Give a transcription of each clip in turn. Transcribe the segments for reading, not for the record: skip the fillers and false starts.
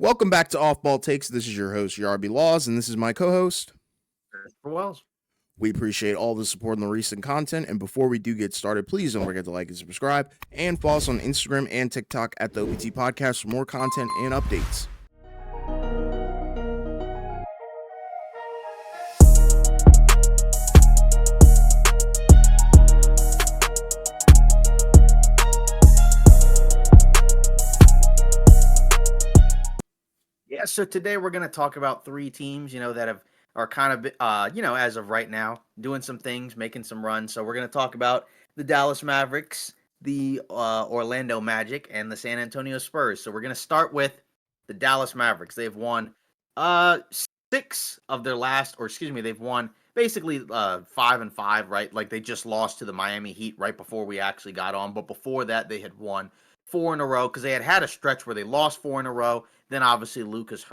Welcome back to Off Ball Takes. This is your host, Yarby Laws, and this is my co host. Christopher Wells. We appreciate all the support and the recent content. And before we do get started, please don't forget to like and subscribe and follow us on Instagram and TikTok at the OBT Podcast for more content and updates. Yeah, so today we're going to talk about three teams, that are kind of, as of right now, doing some things, making some runs. So we're going to talk about the Dallas Mavericks, the Orlando Magic, and the San Antonio Spurs. So we're going to start with the Dallas Mavericks. They've won uh six of their last, or excuse me, they've won basically 5-5, right? Like they just lost to the Miami Heat right before we actually got on, but before that they had won four in a row because they had a stretch where they lost four in a row. Then obviously Lucas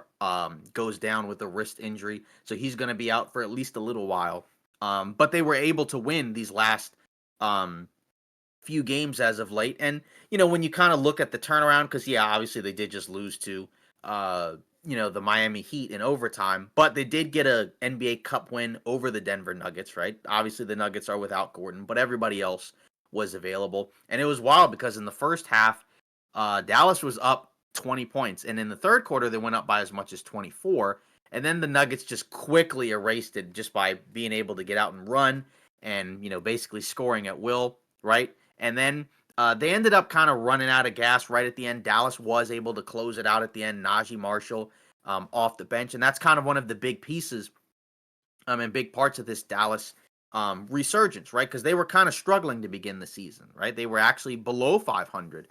goes down with a wrist injury, so he's going to be out for at least a little while. But they were able to win these last um, few games as of late. And when you kind of look at the turnaround, because obviously they did just lose to the Miami Heat in overtime, but they did get a NBA Cup win over the Denver Nuggets, right? Obviously the Nuggets are without Gordon, but everybody else was available, and it was wild because in the first half, Dallas was up 20 points, and in the third quarter they went up by as much as 24, and then the Nuggets just quickly erased it just by being able to get out and run and basically scoring at will, right? And then they ended up kind of running out of gas right at the end. Dallas was able to close it out at the end. Najee Marshall off the bench, and that's kind of one of the big pieces and big parts of this Dallas resurgence, right? Because they were kind of struggling to begin the season, right? They were actually below 500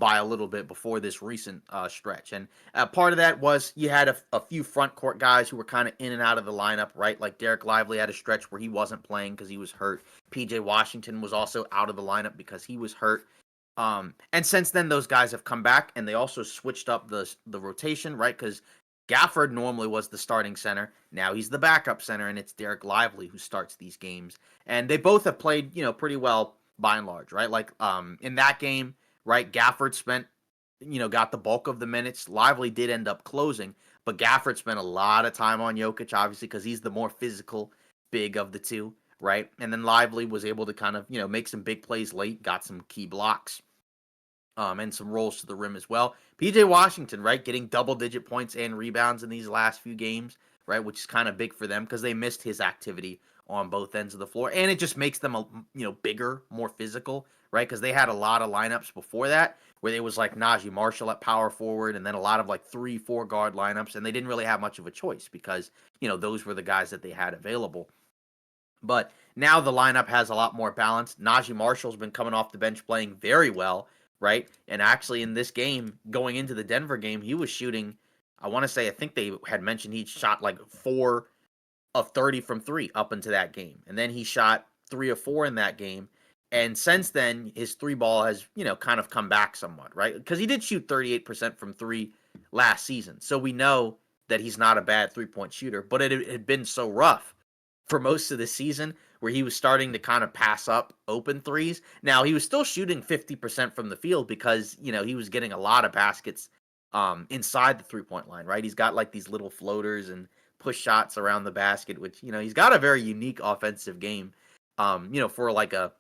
by a little bit before this recent stretch. And part of that was you had a few front court guys who were kind of in and out of the lineup, right? Like Derek Lively had a stretch where he wasn't playing because he was hurt. PJ Washington was also out of the lineup because he was hurt. And since then, those guys have come back, and they also switched up the rotation, right? Because Gafford normally was the starting center. Now he's the backup center, and it's Derek Lively who starts these games. And they both have played, pretty well by and large, right? Like in that game, right, Gafford got the bulk of the minutes. Lively did end up closing, but Gafford spent a lot of time on Jokic, obviously, because he's the more physical big of the two, right? And then Lively was able to kind of, make some big plays late, got some key blocks and some rolls to the rim as well. PJ Washington, right, getting double-digit points and rebounds in these last few games, right, which is kind of big for them because they missed his activity on both ends of the floor, and it just makes them bigger, more physical, right? Because they had a lot of lineups before that where it was like Najee Marshall at power forward, and then a lot of like 3-4 guard lineups, and they didn't really have much of a choice because those were the guys that they had available. But now the lineup has a lot more balance. Najee Marshall's been coming off the bench playing very well, right? And actually in this game, going into the Denver game, he was shooting, I think they had mentioned he shot like 4 of 30 from 3 up into that game. And then he shot 3 of 4 in that game. And since then, his 3 ball has, kind of come back somewhat, right? Because he did shoot 38% from 3 last season. So we know that he's not a bad 3-point shooter, but it had been so rough for most of the season where he was starting to kind of pass up open threes. Now, he was still shooting 50% from the field because, he was getting a lot of baskets inside the 3-point line, right? He's got like these little floaters and push shots around the basket, which, he's got a very unique offensive game, for like a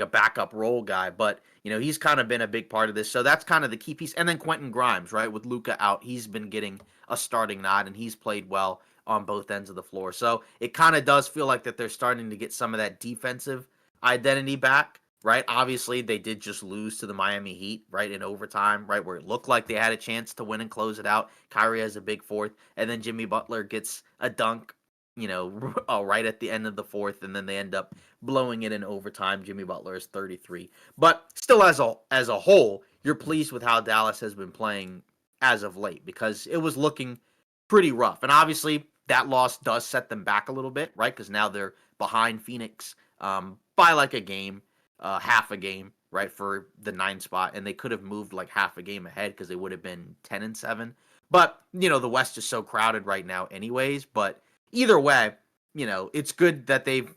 backup role guy, but he's kind of been a big part of this. So that's kind of the key piece. And then Quentin Grimes, right, with Luka out, he's been getting a starting nod and he's played well on both ends of the floor. So it kind of does feel like that they're starting to get some of that defensive identity back, right? Obviously, they did just lose to the Miami Heat, right, in overtime, right, where it looked like they had a chance to win and close it out. Kyrie has a big fourth, and then Jimmy Butler gets a dunk, right at the end of the fourth, and then they end up blowing it in overtime. Jimmy Butler is 33. But still, as a whole, you're pleased with how Dallas has been playing as of late because it was looking pretty rough. And obviously, that loss does set them back a little bit, right? Because now they're behind Phoenix by like a game, half a game, right, for the 9 spot, and they could have moved like half a game ahead because they would have been 10-7. But the West is so crowded right now, anyways. But either way, it's good that they've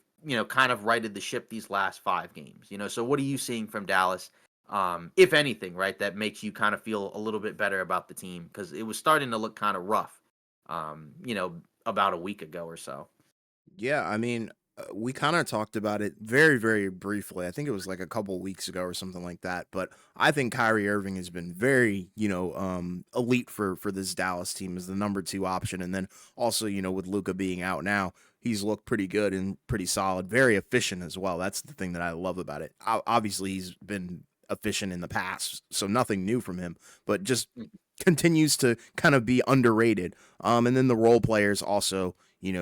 kind of righted the ship these last 5 games. So what are you seeing from Dallas if anything, right, that makes you kind of feel a little bit better about the team because it was starting to look kind of rough, about a week ago or so. Yeah, I mean, we kind of talked about it very, very briefly. I think it was like a couple weeks ago or something like that. But I think Kyrie Irving has been very, elite for this Dallas team as the number two option, and then also, with Luca being out now, he's looked pretty good and pretty solid, very efficient as well. That's the thing that I love about it. Obviously, he's been efficient in the past, so nothing new from him, but just Mm. continues to kind of be underrated. And then the role players also,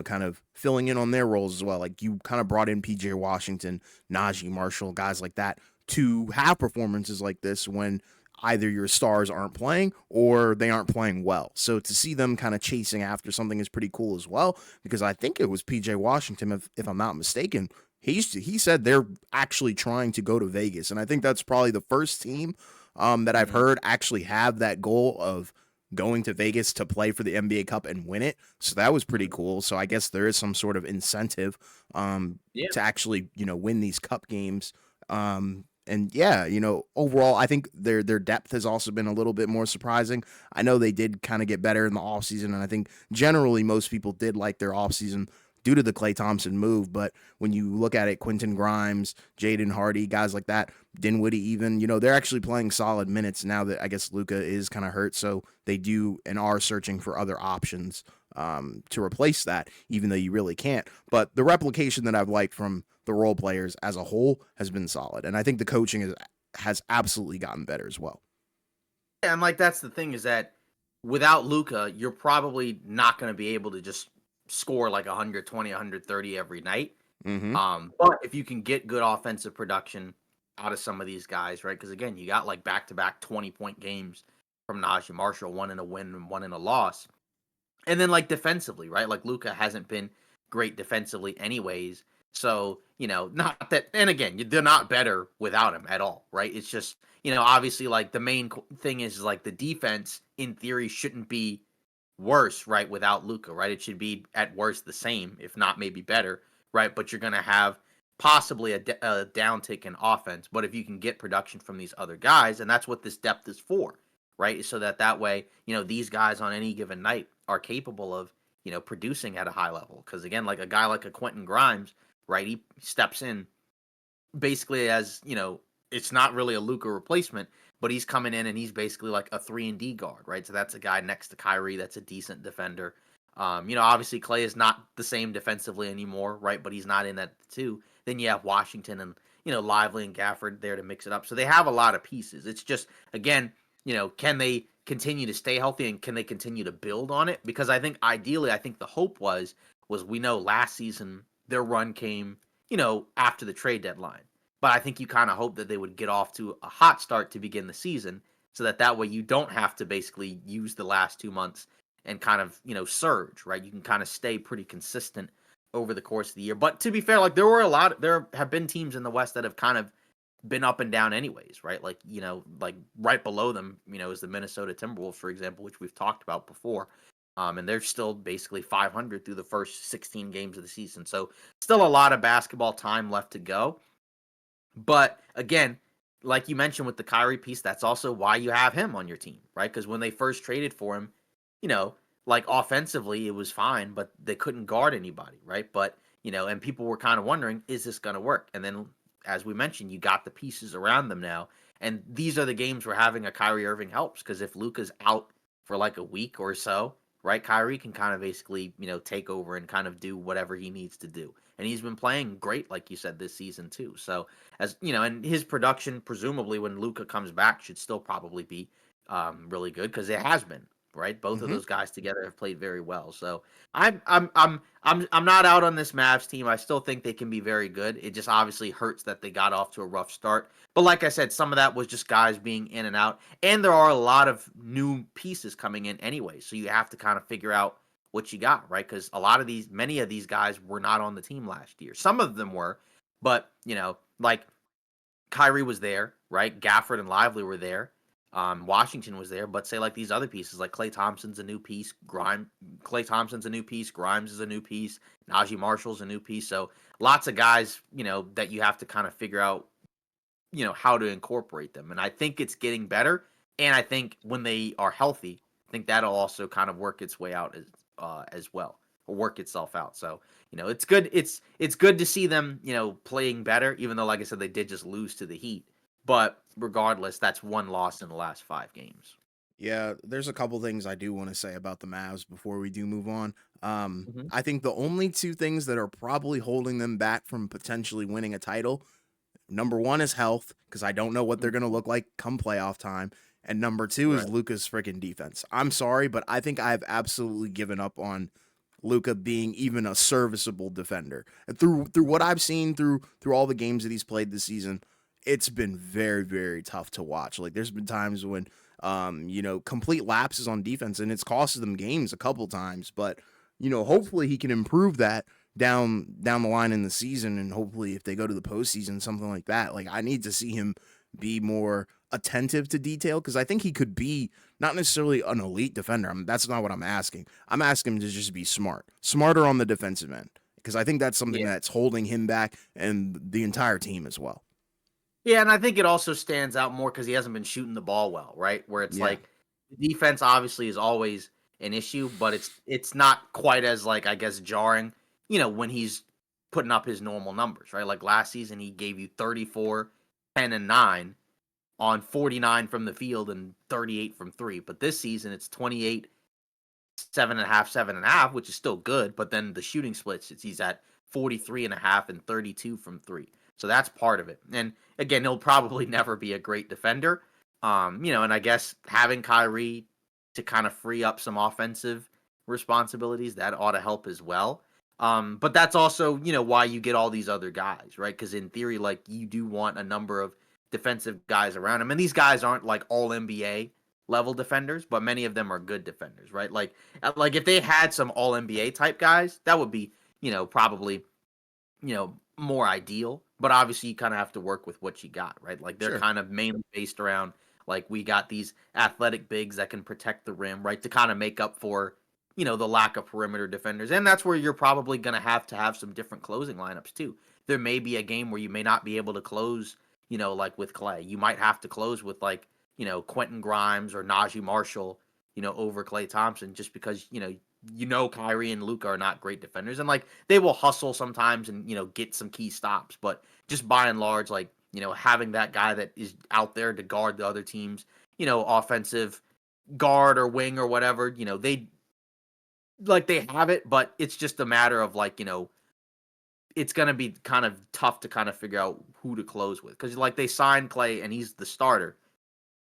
kind of filling in on their roles as well. Like you kind of brought in PJ Washington, Najee Marshall, guys like that to have performances like this when either your stars aren't playing or they aren't playing well. So to see them kind of chasing after something is pretty cool as well, because I think it was PJ Washington, if I'm not mistaken. He said they're actually trying to go to Vegas. And I think that's probably the first team that I've Mhm. heard actually have that goal of going to Vegas to play for the NBA Cup and win it. So that was pretty Mhm. cool. So I guess there is some sort of incentive Yeah. to actually, win these cup games. And yeah, overall, I think their depth has also been a little bit more surprising. I know they did kind of get better in the offseason, and I think generally most people did like their offseason due to the Klay Thompson move. But when you look at it, Quentin Grimes, Jaden Hardy, guys like that, Dinwiddie even, they're actually playing solid minutes now that I guess Luka is kind of hurt. So they do and are searching for other options to replace that, even though you really can't. But the replication that I've liked from the role players as a whole has been solid. And I think the coaching has absolutely gotten better as well. Yeah, and like that's the thing is that without Luca, you're probably not going to be able to just score like 120, 130 every night. Mm-hmm. But if you can get good offensive production out of some of these guys, right? Because again, you got like back-to-back 20-point games from Najee Marshall, one in a win and one in a loss. And then like defensively, right? Like Luca hasn't been great defensively anyways. So, not that and again, they're not better without him at all, right? It's just, obviously like the main thing is like the defense in theory shouldn't be worse, right, without Luca, right? It should be at worst the same, if not maybe better, right? But you're going to have possibly a downtick in offense. But if you can get production from these other guys, and that's what this depth is for, right? So that way, these guys on any given night are capable of, producing at a high level. Because again, like a guy like a Quentin Grimes, right? He steps in basically as it's not really a Luca replacement, but he's coming in and he's basically like a 3-and-D guard, right? So that's a guy next to Kyrie that's a decent defender. Obviously Klay is not the same defensively anymore, right? But he's not in that too. Then you have Washington and Lively and Gafford there to mix it up. So they have a lot of pieces. It's just again, can they continue to stay healthy and can they continue to build on it? Because I think ideally, I think the hope was we know last season their run came after the trade deadline. But I think you kind of hope that they would get off to a hot start to begin the season so that way you don't have to basically use the last 2 months and kind of, surge, right? You can kind of stay pretty consistent over the course of the year. But to be fair, like there have been teams in the West that have kind of been up and down anyways, right? Like, like right below them, is the Minnesota Timberwolves, for example, which we've talked about before. And they're still basically 500 through the first 16 games of the season. So still a lot of basketball time left to go. But again, like you mentioned with the Kyrie piece, that's also why you have him on your team, right? Because when they first traded for him, you know, like offensively, it was fine, but they couldn't guard anybody, right? But, and people were kind of wondering, is this going to work? And then, as we mentioned, you got the pieces around them now. And these are the games where having a Kyrie Irving helps because if Luka's out for like a week or so, right, Kyrie can kind of basically, take over and kind of do whatever he needs to do. And he's been playing great, like you said, this season too. So, as and his production, presumably when Luka comes back, should still probably be really good because it has been right. Both of Mm-hmm. those guys together have played very well. So I'm not out on this Mavs team. I still think they can be very good. It just obviously hurts that they got off to a rough start. But like I said, some of that was just guys being in and out, and there are a lot of new pieces coming in anyway. So you have to kind of figure out what you got, right? Because many of these guys were not on the team last year. Some of them were, but like Kyrie was there, right? Gafford and Lively were there. Washington was there, but say like these other pieces, like Klay Thompson's a new piece. Klay Thompson's a new piece. Grimes is a new piece. Najee Marshall's a new piece. So lots of guys, that you have to kind of figure out how to incorporate them. And I think it's getting better. And I think when they are healthy, I think that'll also kind of work its way out as well, or work itself out. So, it's good. It's good to see them, playing better, even though, like I said, they did just lose to the Heat. But regardless, that's one loss in the last 5 games. Yeah, there's a couple things I do want to say about the Mavs before we do move on. Hmm. I think the only two things that are probably holding them back from potentially winning a title, number one is health, because I don't know what they're going to look like come playoff time. And number two is Right. Luca's freaking defense. I'm sorry, but I think I've absolutely given up on Luca being even a serviceable defender. And through what I've seen through all the games that he's played this season, it's been very, very tough to watch. Like there's been times when complete lapses on defense and it's costed them games a couple times. But, hopefully he can improve that down the line in the season, and hopefully if they go to the postseason, something like that. Like I need to see him be more attentive to detail, because I think he could be not necessarily an elite defender. That's not what I'm asking. I'm asking him to just be smarter on the defensive end, because I think that's something Yeah. that's holding him back and the entire team as well. Yeah, and I think it also stands out more because he hasn't been shooting the ball well, right? Where it's Yeah, like the defense obviously is always an issue, but it's not quite as, like, I guess, jarring, when he's putting up his normal numbers, right? Like last season he gave you 34, 10, and 9 on 49 from the field and 38 from three. But this season it's 28, 7.5, 7.5, which is still good. But then the shooting splits, he's at 43.5 and 32 from three. So that's part of it. And again, he'll probably never be a great defender. And I guess having Kyrie to kind of free up some offensive responsibilities, that ought to help as well. But that's also, why you get all these other guys, right? Because in theory, like, you do want a number of defensive guys around him. And these guys aren't like all NBA level defenders, but many of them are good defenders, right? Like if they had some all NBA type guys, that would be, probably, more ideal. But obviously you kind of have to work with what you got, right? Like they're sure. kind of mainly based around, like, we got these athletic bigs that can protect the rim, right? To kind of make up for, the lack of perimeter defenders. And that's where you're probably going to have some different closing lineups too. There may be a game where you may not be able to close, like with Clay. You might have to close with, like, Quentin Grimes or Najee Marshall, over Clay Thompson, just because, Kyrie and Luka are not great defenders, and like they will hustle sometimes and get some key stops, but just by and large, like, having that guy that is out there to guard the other team's offensive guard or wing or whatever, they have it, but it's just a matter of, like, it's gonna be kind of tough to kind of figure out who to close with, because like they signed Clay and he's the starter,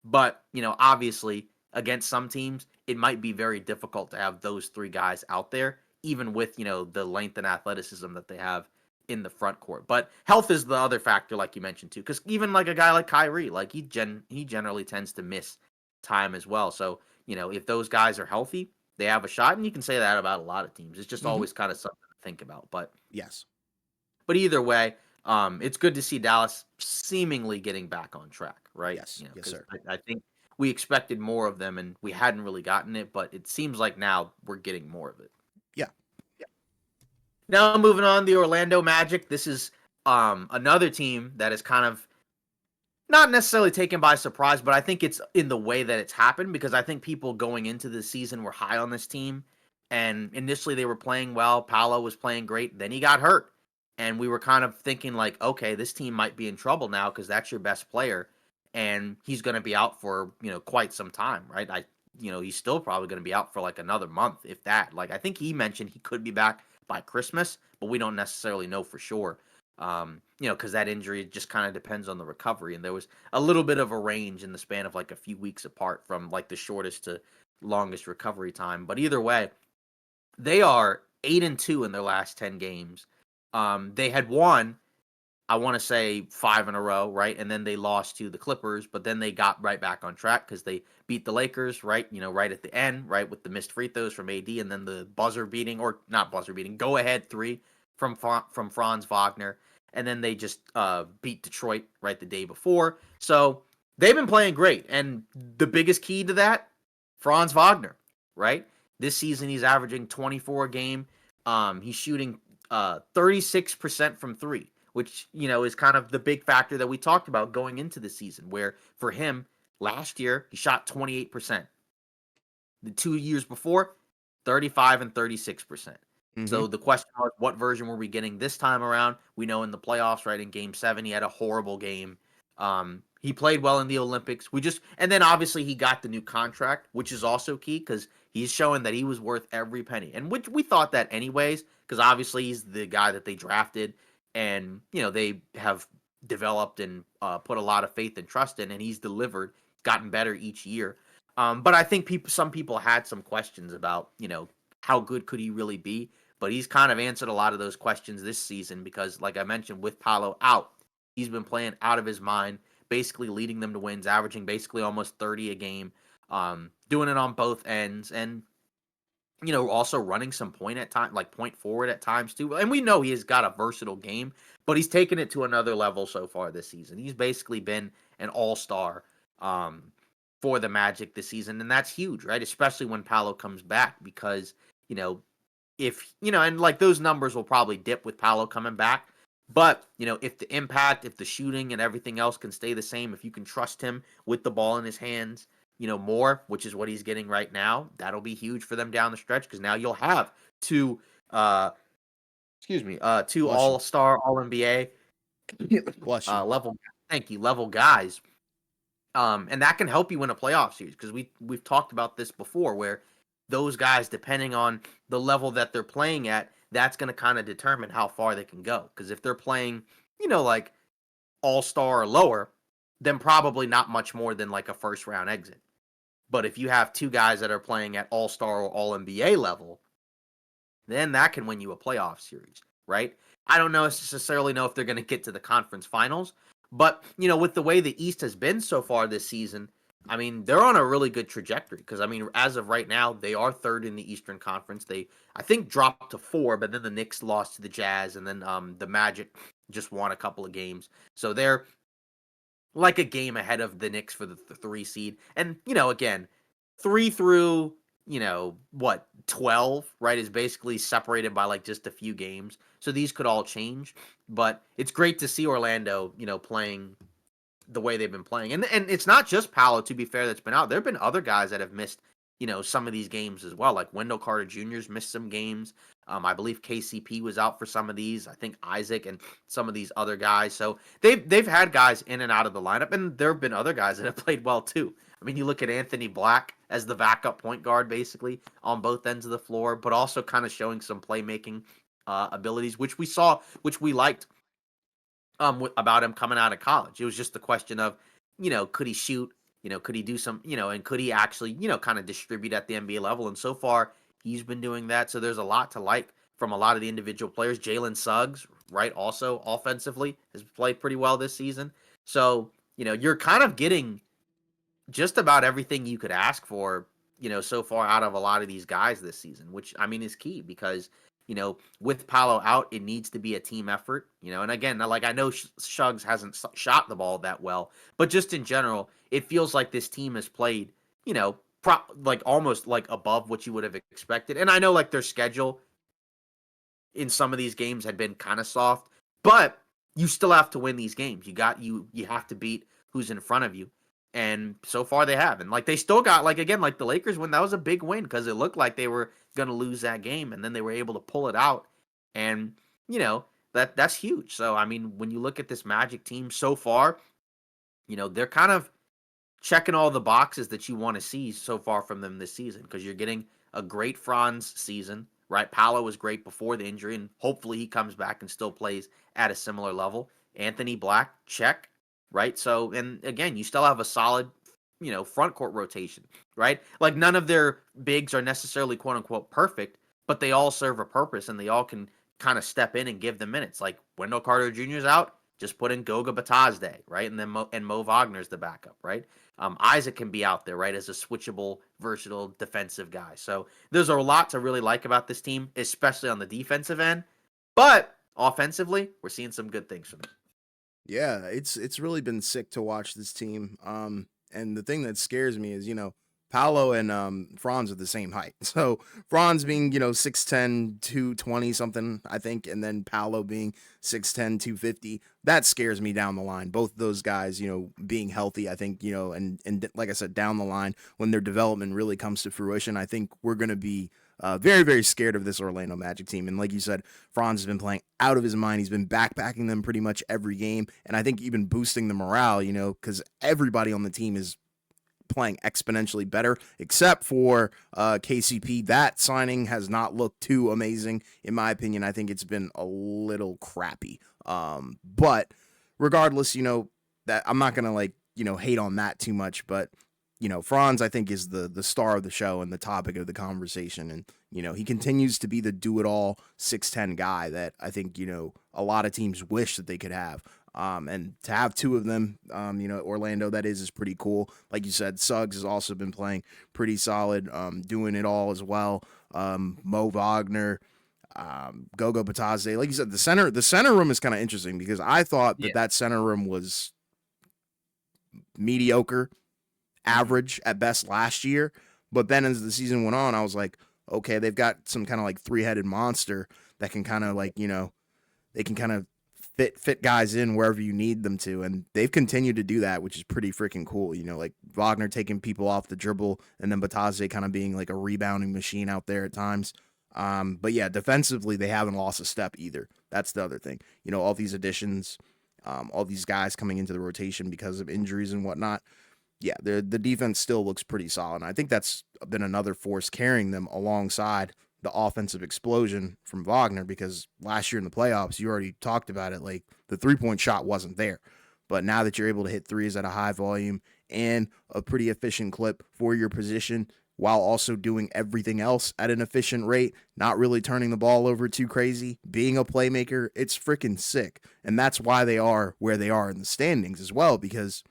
but, obviously, against some teams, it might be very difficult to have those three guys out there, even with, the length and athleticism that they have in the front court. But health is the other factor, like you mentioned too, because even like a guy like Kyrie, like he generally tends to miss time as well. So, if those guys are healthy, they have a shot, and you can say that about a lot of teams. It's just Hmm. always kind of something to think about. Yes. But either way, it's good to see Dallas seemingly getting back on track, right? Yes. Yes, Because sir. I think we expected more of them and we hadn't really gotten it, but it seems like now we're getting more of it. Yeah. Now moving on, the Orlando Magic. This is another team that is kind of not necessarily taken by surprise, but I think it's in the way that it's happened, because I think people going into the season were high on this team, and initially they were playing well. Paolo was playing great. Then he got hurt, and we were kind of thinking like, okay, this team might be in trouble now because that's your best player, and he's going to be out for quite some time, right? He's still probably going to be out for like another month, if that. Like I think he mentioned he could be back by Christmas, but we don't necessarily know for sure. Because that injury just kind of depends on the recovery. And there was a little bit of a range in the span of like a few weeks apart from like the shortest to longest recovery time. But either way, they are 8-2 in their last 10 games. They had won, I want to say, 5 in a row, right? And then they lost to the Clippers, but then they got right back on track because they beat the Lakers, right? Right at the end, right, with the missed free throws from AD, and then the buzzer beating, or not buzzer beating, go ahead three from Franz Wagner, and then they just beat Detroit right the day before. So they've been playing great, and the biggest key to that, Franz Wagner, right? This season he's averaging 24 a game. He's shooting 36% from three, which, is kind of the big factor that we talked about going into the season, where for him, last year, he shot 28%. The 2 years before, 35 and 36%. Hmm. So the question was, what version were we getting this time around? We know in the playoffs, right, in game 7, he had a horrible game. He played well in the Olympics. And then obviously he got the new contract, which is also key because he's showing that he was worth every penny. And which we thought that anyways, because obviously he's the guy that they drafted and, they have developed and put a lot of faith and trust in, and he's delivered, gotten better each year. But I think some people had some questions about, how good could he really be? But he's kind of answered a lot of those questions this season because, like I mentioned, with Paolo out, he's been playing out of his mind, basically leading them to wins, averaging basically almost 30 a game, doing it on both ends, and also running some point at time, like point forward at times too. And we know he has got a versatile game, but he's taken it to another level so far this season. He's basically been an all-star for the Magic this season, and that's huge, right? Especially when Paolo comes back because, if, and like those numbers will probably dip with Paolo coming back. But, if the impact, if the shooting and everything else can stay the same, if you can trust him with the ball in his hands, more, which is what he's getting right now, that'll be huge for them down the stretch because now you'll have two, two Bless you. all-star, all-NBA Bless you. level guys. And that can help you win a playoff series because we've talked about this before, where those guys, depending on the level that they're playing at, that's going to kind of determine how far they can go. Because if they're playing, like all-star or lower, then probably not much more than like a first-round exit. But if you have two guys that are playing at all-star or all-NBA level, then that can win you a playoff series, right? I don't necessarily know if they're going to get to the conference finals, but, with the way the East has been so far this season, I mean, they're on a really good trajectory because, I mean, as of right now, they are third in the Eastern Conference. They, I think, dropped to 4, but then the Knicks lost to the Jazz, and then the Magic just won a couple of games. So they're like a game ahead of the Knicks for the 3 seed. And, again, 3 through, 12, right, is basically separated by like just a few games. So these could all change, but it's great to see Orlando, playing the way they've been playing. And it's not just Paolo, to be fair, that's been out. There have been other guys that have missed, some of these games as well. Like Wendell Carter Jr.'s missed some games. I believe KCP was out for some of these. I think Isaac and some of these other guys. So they've had guys in and out of the lineup, and there have been other guys that have played well too. I mean, you look at Anthony Black as the backup point guard, basically on both ends of the floor, but also kind of showing some playmaking abilities, which we liked about him coming out of college. It was just the question of, could he shoot? Could he do some, and could he actually, kind of distribute at the NBA level? And so far, he's been doing that. So there's a lot to like from a lot of the individual players. Jalen Suggs, right, also offensively has played pretty well this season. So, you're kind of getting just about everything you could ask for, so far out of a lot of these guys this season, which I mean is key because, with Paolo out, it needs to be a team effort, and again, like I know Suggs hasn't shot the ball that well, but just in general, it feels like this team has played, like almost like above what you would have expected. And I know like their schedule in some of these games had been kind of soft, but you still have to win these games. You have to beat who's in front of you. And so far they have. And like they still got like again, like the Lakers win, that was a big win because it looked like they were gonna lose that game and then they were able to pull it out. And that's huge. So I mean, when you look at this Magic team so far, they're kind of checking all the boxes that you want to see so far from them this season because you're getting a great Franz season, right? Paolo was great before the injury, and hopefully he comes back and still plays at a similar level. Anthony Black, check, right? So, and again, you still have a solid, front court rotation, right? Like none of their bigs are necessarily quote unquote perfect, but they all serve a purpose and they all can kind of step in and give them minutes. Like Wendell Carter Jr.'s out, just put in Goga Batazde, right? And then Mo Wagner's the backup, right? Isaac can be out there, right, as a switchable, versatile defensive guy. So there's a lot to really like about this team, especially on the defensive end. But offensively, we're seeing some good things from them. Yeah, it's really been sick to watch this team. And the thing that scares me is, Paolo and Franz are the same height. So Franz being, 6'10", 220 something, I think, and then Paolo being 6'10", 250. That scares me down the line. Both of those guys, being healthy, I think, and like I said, down the line, when their development really comes to fruition, I think we're going to be very, very scared of this Orlando Magic team. And like you said, Franz has been playing out of his mind. He's been backpacking them pretty much every game. And I think even boosting the morale, because everybody on the team is playing exponentially better, except for KCP. That signing has not looked too amazing, in my opinion. I think it's been a little crappy. But regardless, that I'm not gonna hate on that too much. But Franz, I think, is the star of the show and the topic of the conversation, and he continues to be the do it all 6'10" guy that I think a lot of teams wish that they could have. And to have two of them, Orlando, that is pretty cool. Like you said, Suggs has also been playing pretty solid, doing it all as well. Mo Wagner, Gogo Batadze. Like you said, the center room is kind of interesting because I thought Yeah. that center room was mediocre, average at best last year. But then as the season went on, I was like, okay, they've got some kind of like three-headed monster that can kind of they can kind of fit guys in wherever you need them to, and they've continued to do that, which is pretty freaking cool. Like Wagner taking people off the dribble, and then Batadze kind of being like a rebounding machine out there at times. But yeah, defensively they haven't lost a step either. That's the other thing. All these additions, all these guys coming into the rotation because of injuries and whatnot. Yeah, the defense still looks pretty solid. And I think that's been another force carrying them alongside the offensive explosion from Wagner, because last year in the playoffs, you already talked about it, like the 3-point shot wasn't there. But now that you're able to hit threes at a high volume and a pretty efficient clip for your position, while also doing everything else at an efficient rate, not really turning the ball over too crazy, being a playmaker, it's freaking sick. And that's why they are where they are in the standings as well, because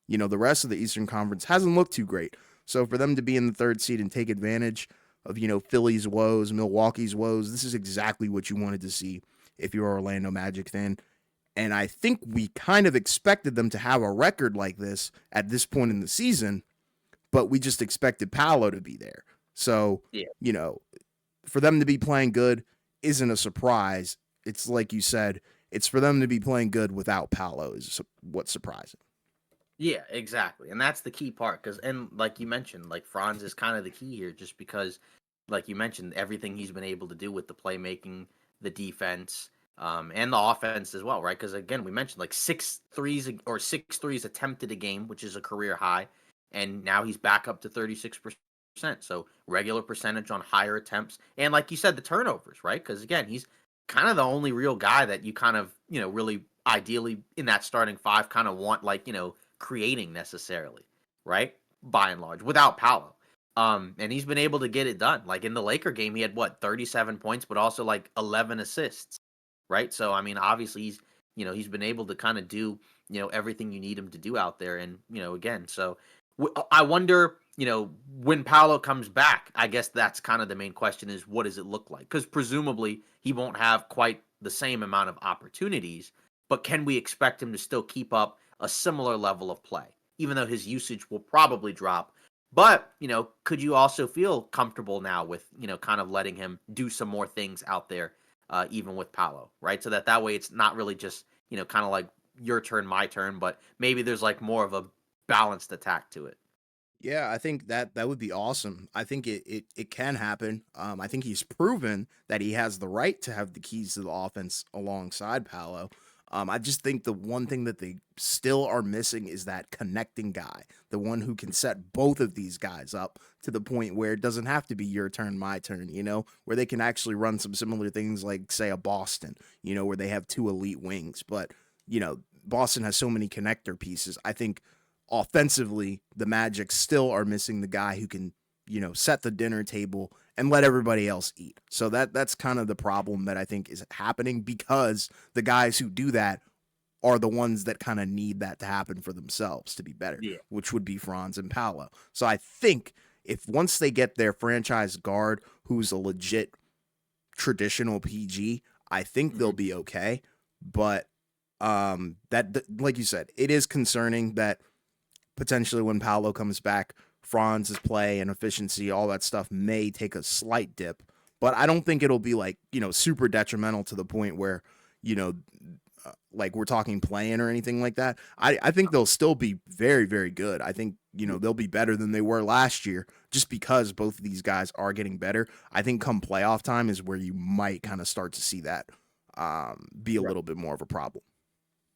the rest of the Eastern Conference hasn't looked too great. So for them to be in the third seed and take advantage of, Philly's woes, Milwaukee's woes, this is exactly what you wanted to see if you're an Orlando Magic fan. And I think we kind of expected them to have a record like this at this point in the season, but we just expected Paolo to be there. So, Yeah. For them to be playing good isn't a surprise. It's like you said, it's for them to be playing good without Paolo is what's surprising. Yeah, exactly. And that's the key part and like you mentioned, like Franz is kind of the key here just because like you mentioned everything he's been able to do with the playmaking, the defense, and the offense as well, right? Cuz again, we mentioned like 6 threes attempted a game, which is a career high, and now he's back up to 36%. So, regular percentage on higher attempts and like you said the turnovers, right? Cuz again, he's kind of the only real guy that you kind of, really ideally in that starting five kind of want like, creating necessarily, right? By and large, without Paolo. And he's been able to get it done. Like in the Laker game, he had what 37 points, but also like 11 assists, right? So I mean, obviously he's been able to kind of do everything you need him to do out there, and again, so I wonder when Paolo comes back. I guess that's kind of the main question is what does it look like? Because presumably he won't have quite the same amount of opportunities, but can we expect him to still keep up a similar level of play, even though his usage will probably drop? But, could you also feel comfortable now with, kind of letting him do some more things out there, even with Paolo, right? So that way it's not really just, kind of like your turn, my turn, but maybe there's like more of a balanced attack to it. Yeah, I think that would be awesome. I think it can happen. I think he's proven that he has the right to have the keys to the offense alongside Paolo. I just think the one thing that they still are missing is that connecting guy, the one who can set both of these guys up to the point where it doesn't have to be your turn, my turn, where they can actually run some similar things like, say, a Boston, where they have two elite wings. But, Boston has so many connector pieces. I think offensively, the Magic still are missing the guy who can, set the dinner table and let everybody else eat. So that's kind of the problem that I think is happening, because the guys who do that are the ones that kind of need that to happen for themselves to be better, Yeah. which would be Franz and Paolo. So I think if once they get their franchise guard who's a legit traditional PG, I think they'll Hmm. be okay. But like you said, it is concerning that potentially when Paolo comes back, Franz's play and efficiency, all that stuff may take a slight dip, but I don't think it'll be like, super detrimental to the point where, you know, like we're talking playing or anything like that. I think they'll still be very, very good. I think, they'll be better than they were last year just because both of these guys are getting better. I think come playoff time is where you might kind of start to see that be a little bit more of a problem.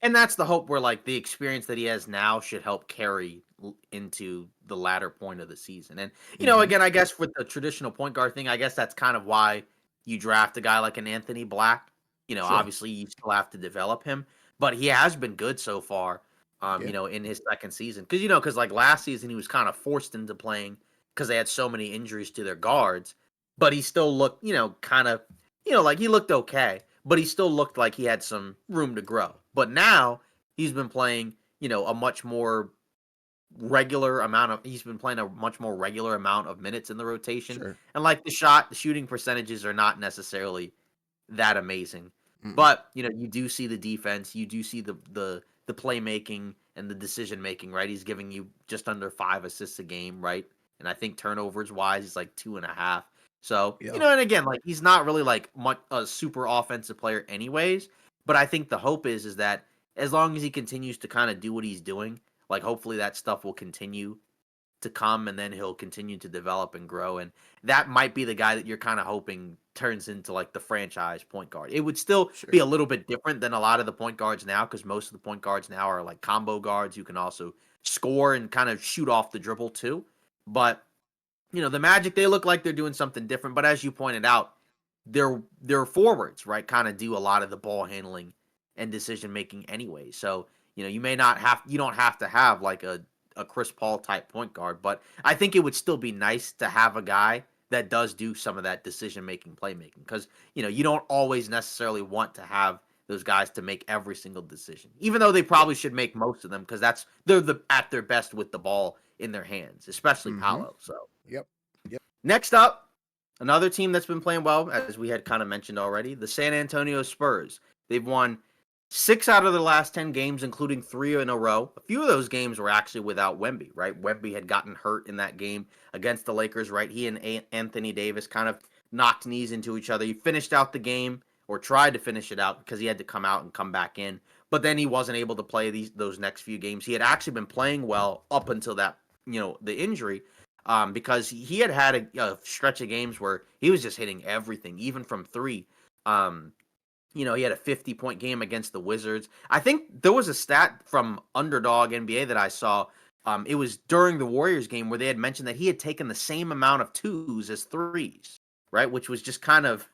And that's the hope where like the experience that he has now should help carry into the latter point of the season. And Mhm. again, I guess with the traditional point guard thing, I guess that's kind of why you draft a guy like an Anthony Black. Sure. Obviously you still have to develop him, but he has been good so far. Yeah. In his second season, because like last season he was kind of forced into playing because they had so many injuries to their guards, but he still looked, kind of, like he looked okay, but he still looked like he had some room to grow. But now he's been playing, a much more he's been playing a much more regular amount of minutes in the rotation. Sure. And like the shooting percentages are not necessarily that amazing. Mm. But, you do see the defense, you do see the playmaking and the decision making, right? He's giving you just under 5 assists a game, right? And I think turnovers wise, he's like 2.5. So, Yeah. and again, like he's not really like much a super offensive player anyways. But I think the hope is that as long as he continues to kind of do what he's doing, like hopefully that stuff will continue to come, and then he'll continue to develop and grow. And that might be the guy that you're kind of hoping turns into like the franchise point guard. It would still be Sure. a little bit different than a lot of the point guards now, because most of the point guards now are like combo guards who can also score and kind of shoot off the dribble too. But the Magic, they look like they're doing something different. But as you pointed out, their forwards, right, kind of do a lot of the ball handling and decision making anyway. So you don't have to have like a Chris Paul type point guard, but I think it would still be nice to have a guy that does do some of that decision making, playmaking, because you don't always necessarily want to have those guys to make every single decision, even though they Yep. probably should make most of them, because at their best with the ball in their hands, especially Mm-hmm. Paolo. So Yep. Yep. next up, another team that's been playing well, as we had kind of mentioned already, the San Antonio Spurs. They've won 6 out of the last 10 games, including 3 in a row. A few of those games were actually without Wemby, right? Wemby had gotten hurt in that game against the Lakers, right? He and Anthony Davis kind of knocked knees into each other. He finished out the game, or tried to finish it out, because he had to come out and come back in. But then he wasn't able to play those next few games. He had actually been playing well up until that, the injury, because he had a stretch of games where he was just hitting everything, even from three. Um, he had a 50-point game against the Wizards. I think there was a stat from Underdog NBA that I saw. It was during the Warriors game where they had mentioned that he had taken the same amount of twos as threes, right? Which was just kind of,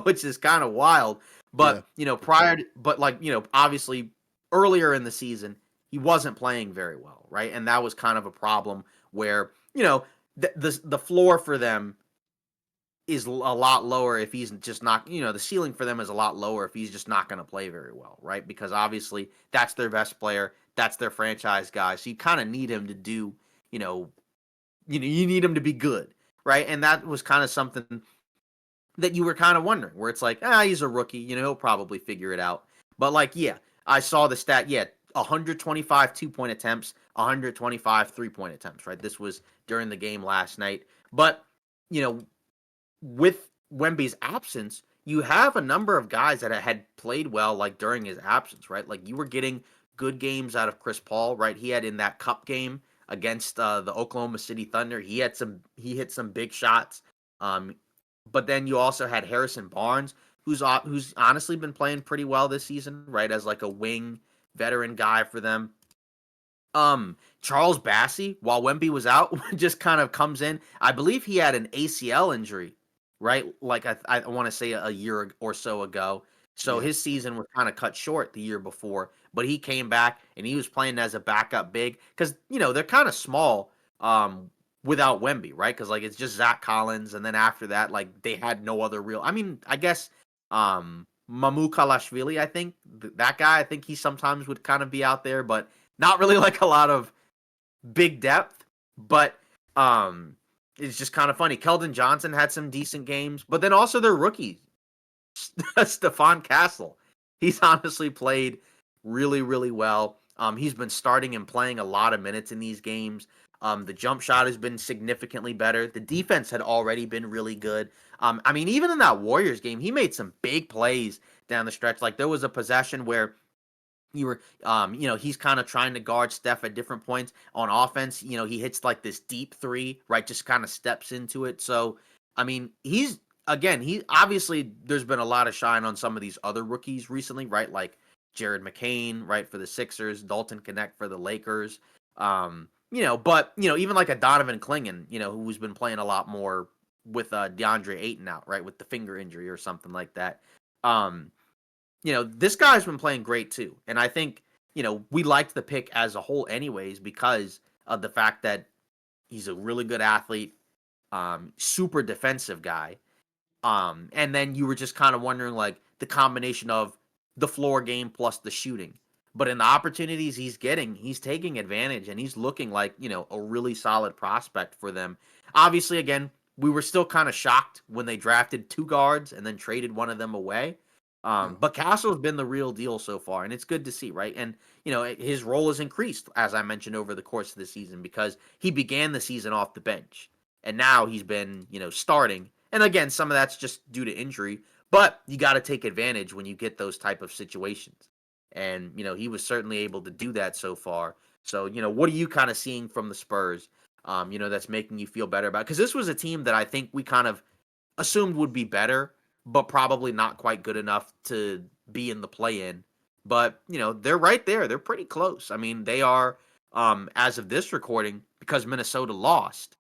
which is kind of wild. Yeah. But, obviously earlier in the season, he wasn't playing very well, right? And that was kind of a problem where, the floor for them is a lot lower if he's just not, the ceiling for them is a lot lower if he's just not going to play very well, right? Because obviously that's their best player, that's their franchise guy. So you kind of need him to do, you need him to be good, right? And that was kind of something that you were kind of wondering, where it's like, he's a rookie, he'll probably figure it out. But like, yeah, I saw the stat, 125 2-point attempts, 125 3-point attempts, right? This was during the game last night. But, you know, with Wemby's absence, you have a number of guys that had played well, like during his absence, right? Like you were getting good games out of Chris Paul, right? He had in that cup game against the Oklahoma City Thunder, he hit some big shots. Um, but then you also had Harrison Barnes, who's honestly been playing pretty well this season, right? As like a wing veteran guy for them. Charles Bassey, while Wemby was out, just kind of comes in. I believe he had an ACL injury, right? Like I want to say a year or so ago. So Yeah. his season was kind of cut short the year before, but he came back and he was playing as a backup big, because they're kind of small without Wemby, right? Because like it's just Zach Collins, and then after that, like they had no other real. I mean, I guess Mamu Kalashvili, I think that guy, I think he sometimes would kind of be out there, but not really like a lot of big depth. But it's just kind of funny. Keldon Johnson had some decent games, but then also their rookie, Stephon Castle. He's honestly played really, really well. He's been starting and playing a lot of minutes in these games. The jump shot has been significantly better. The defense had already been really good. I mean, even in that Warriors game, he made some big plays down the stretch. Like there was a possession where he's kind of trying to guard Steph at different points on offense. He hits like this deep three, right? Just kind of steps into it. So, I mean, he obviously there's been a lot of shine on some of these other rookies recently, right? Like Jared McCain, right, for the Sixers, Dalton Connect for the Lakers. But even like a Donovan Clingan, who's been playing a lot more with DeAndre Ayton out, right, with the finger injury or something like that. This guy's been playing great too. And I think, we liked the pick as a whole anyways because of the fact that he's a really good athlete, super defensive guy. And then you were just kind of wondering like the combination of the floor game plus the shooting. But in the opportunities he's getting, he's taking advantage and he's looking like, a really solid prospect for them. Obviously, again, we were still kind of shocked when they drafted 2 guards and then traded one of them away. But Castle's been the real deal so far, and it's good to see, right? And his role has increased, as I mentioned, over the course of the season because he began the season off the bench, and now he's been, starting. And again, some of that's just due to injury, but you got to take advantage when you get those type of situations. And he was certainly able to do that so far. So what are you kind of seeing from the Spurs? That's making you feel better about because this was a team that I think we kind of assumed would be better but probably not quite good enough to be in the play-in. But, they're right there. They're pretty close. I mean, they are, as of this recording, because Minnesota lost,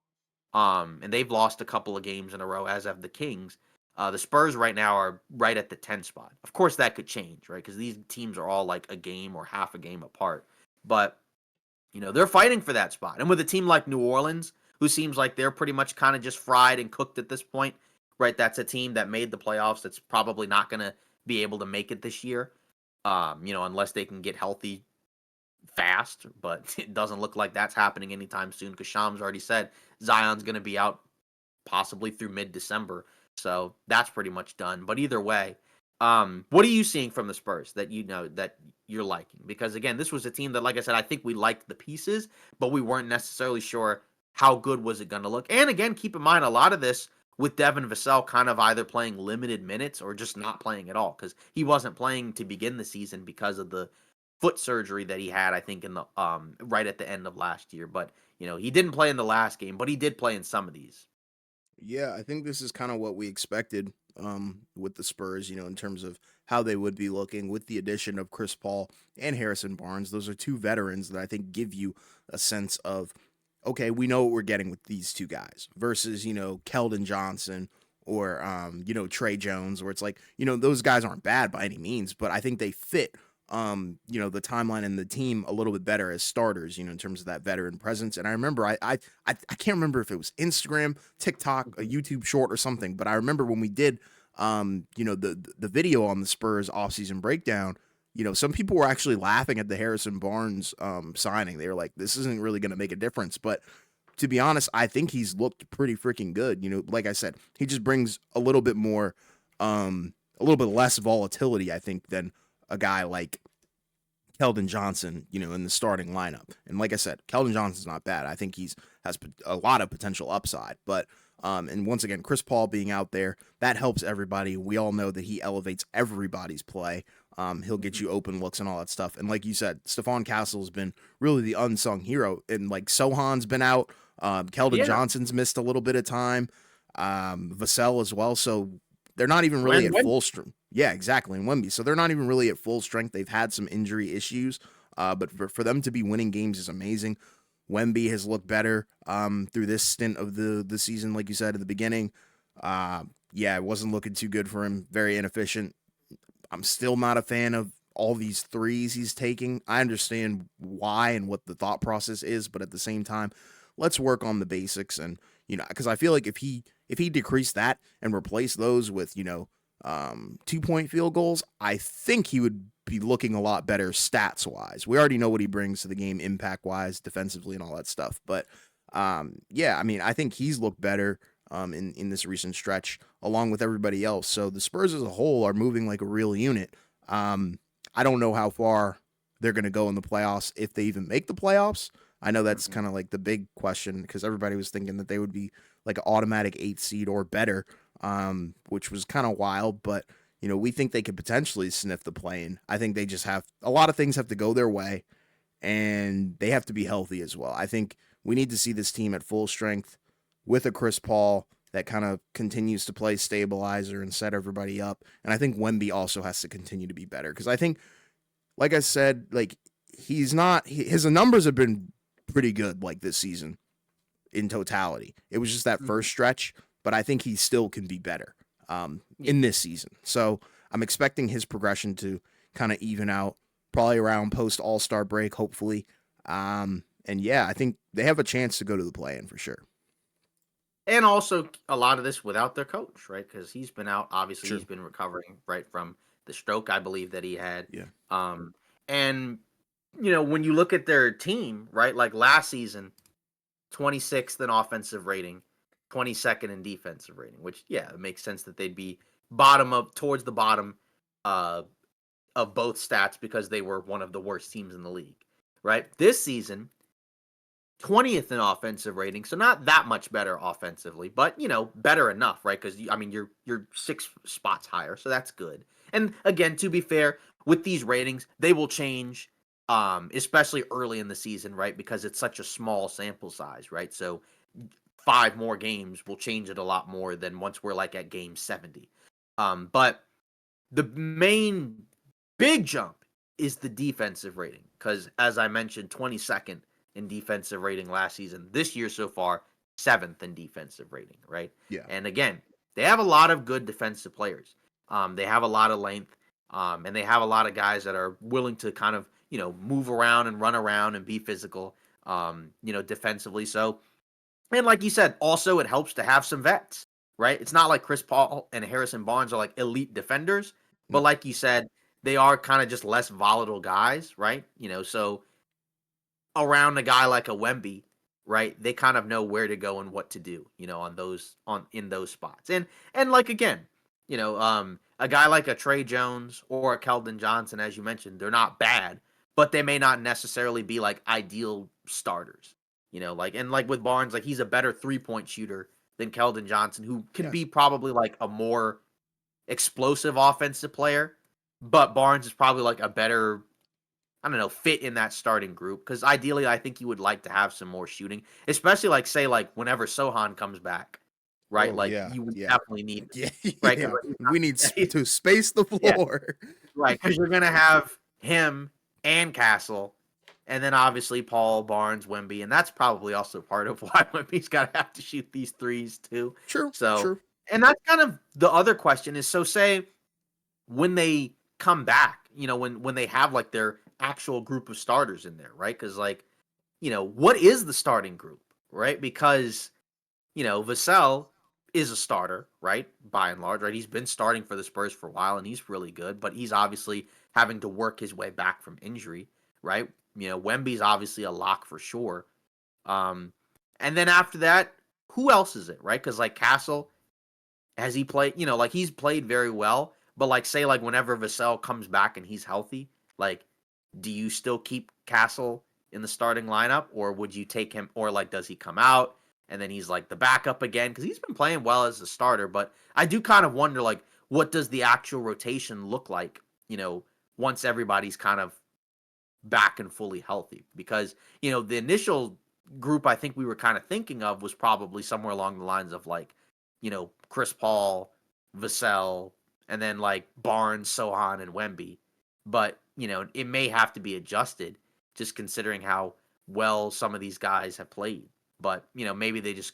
and they've lost a couple of games in a row, as have the Kings. The Spurs right now are right at the 10 spot. Of course, that could change, right? Because these teams are all like a game or half a game apart. But, they're fighting for that spot. And with a team like New Orleans, who seems like they're pretty much kind of just fried and cooked at this point, right? That's a team that made the playoffs that's probably not going to be able to make it this year, unless they can get healthy fast. But it doesn't look like that's happening anytime soon because Shams already said Zion's going to be out possibly through mid-December. So that's pretty much done. But either way, what are you seeing from the Spurs that that you're liking? Because again, this was a team that, like I said, I think we liked the pieces, but we weren't necessarily sure how good was it going to look. And again, keep in mind a lot of this with Devin Vassell kind of either playing limited minutes or just not playing at all because he wasn't playing to begin the season because of the foot surgery that he had, I think, in the right at the end of last year. But he didn't play in the last game, but he did play in some of these. Yeah, I think this is kind of what we expected with the Spurs, in terms of how they would be looking with the addition of Chris Paul and Harrison Barnes. Those are 2 veterans that I think give you a sense of, okay, we know what we're getting with these 2 guys versus, Keldon Johnson or, Trey Jones, where it's like, those guys aren't bad by any means, but I think they fit the timeline and the team a little bit better as starters, in terms of that veteran presence. And I remember I can't remember if it was Instagram, TikTok, a YouTube short or something, but I remember when we did the video on the Spurs offseason breakdown, some people were actually laughing at the Harrison Barnes signing. They were like, this isn't really going to make a difference. But to be honest, I think he's looked pretty freaking good. Like I said, he just brings a little bit more, a little bit less volatility, I think, than a guy like Keldon Johnson, in the starting lineup. And like I said, Keldon Johnson's not bad. I think has a lot of potential upside. But and once again, Chris Paul being out there, that helps everybody. We all know that he elevates everybody's play. He'll get you open looks and all that stuff. And like you said, Stephon Castle's been really the unsung hero. And like Sohan's been out. Keldon Johnson's missed a little bit of time. Vassell as well. So they're not even really at full strength. Yeah, exactly. And Wemby. So they're not even really at full strength. They've had some injury issues. But for them to be winning games is amazing. Wemby has looked better through this stint of the season, like you said at the beginning. It wasn't looking too good for him. Very inefficient. I'm still not a fan of all these threes he's taking. I understand why and what the thought process is, but at the same time, let's work on the basics. And because I feel like if he decreased that and replaced those with 2-point field goals, I think he would be looking a lot better stats wise. We already know what he brings to the game impact wise, defensively, and all that stuff. But I think he's looked better in this recent stretch along with everybody else. So the Spurs as a whole are moving like a real unit. I don't know how far they're going to go in the playoffs, if they even make the playoffs. I know that's Mhm. kind of like the big question because everybody was thinking that they would be like an automatic 8th seed or better, which was kind of wild. But we think they could potentially sniff the plane. I think they just have a lot of things have to go their way, and they have to be healthy as well. I think we need to see this team at full strength with a Chris Paul that kind of continues to play stabilizer and set everybody up. And I think Wemby also has to continue to be better because I think, like I said, like his numbers have been pretty good like this season in totality. It was just that Mhm. first stretch, but I think he still can be better Yeah. in this season. So I'm expecting his progression to kind of even out probably around post All-Star break, hopefully. And yeah, I think they have a chance to go to the play-in for sure. And also a lot of this without their coach, right? Because he's been out. Obviously, he's True. been recovering right from the stroke, I believe that he had. Yeah. Um, and when you look at their team, right? Like last season, 26th in offensive rating, 22nd in defensive rating. Which, yeah, it makes sense that they'd be bottom up towards the bottom uh, of both stats because they were one of the worst teams in the league, right? This season, 20th in offensive rating, so not that much better offensively, but better enough, right? Because I mean, you're 6 spots higher, so that's good. And again, to be fair, with these ratings, they will change, especially early in the season, right? Because it's such a small sample size, right? So 5 more games will change it a lot more than once we're like at game 70. But the main big jump is the defensive rating because, as I mentioned, 22nd in defensive rating last season. This year so far, 7th in defensive rating, right? Yeah. And again, they have a lot of good defensive players. They have a lot of length, and they have a lot of guys that are willing to kind of move around and run around and be physical, defensively. So, and like you said, also it helps to have some vets, right? It's not like Chris Paul and Harrison Barnes are like elite defenders, but No. like you said, they are kind of just less volatile guys, right? So around a guy like a Wemby, right? They kind of know where to go and what to do, on in those spots. And like again, a guy like a Trey Jones or a Keldon Johnson, as you mentioned, they're not bad, but they may not necessarily be like ideal starters. Like with Barnes, like he's a better 3-point shooter than Keldon Johnson, who can Yes. be probably like a more explosive offensive player, but Barnes is probably like a better, I don't know, fit in that starting group because ideally, I think you would like to have some more shooting, especially like say like whenever Sohan comes back, right? Oh Like yeah. you would Yeah. definitely need that, Yeah. right? 'Cause, Yeah. like, We need he's to space the yeah, floor. right. Because you're gonna have him and Castle, and then obviously Paul, Barnes, Wemby, and that's probably also part of why Wemby's got to have to shoot these threes too. True. So, True. and that's kind of the other question is, so say when they come back, when they have like their actual group of starters in there, right? Because like, what is the starting group, right? Because Vassell is a starter, right? By and large, right? He's been starting for the Spurs for a while, and he's really good, but he's obviously having to work his way back from injury, right? Wemby's obviously a lock for sure. Um, and then after that, who else is it, right? Because like Castle, has he played? Like he's played very well, but like say like whenever Vassell comes back and he's healthy, like do you still keep Castle in the starting lineup, or would you take him, or like does he come out and then he's like the backup again? Because he's been playing well as a starter, but I do kind of wonder like what does the actual rotation look like? Once everybody's kind of back and fully healthy, because the initial group I think we were kind of thinking of was probably somewhere along the lines of like Chris Paul, Vassell, and then like Barnes, Sohan, and Wemby. But it may have to be adjusted just considering how well some of these guys have played. But maybe they just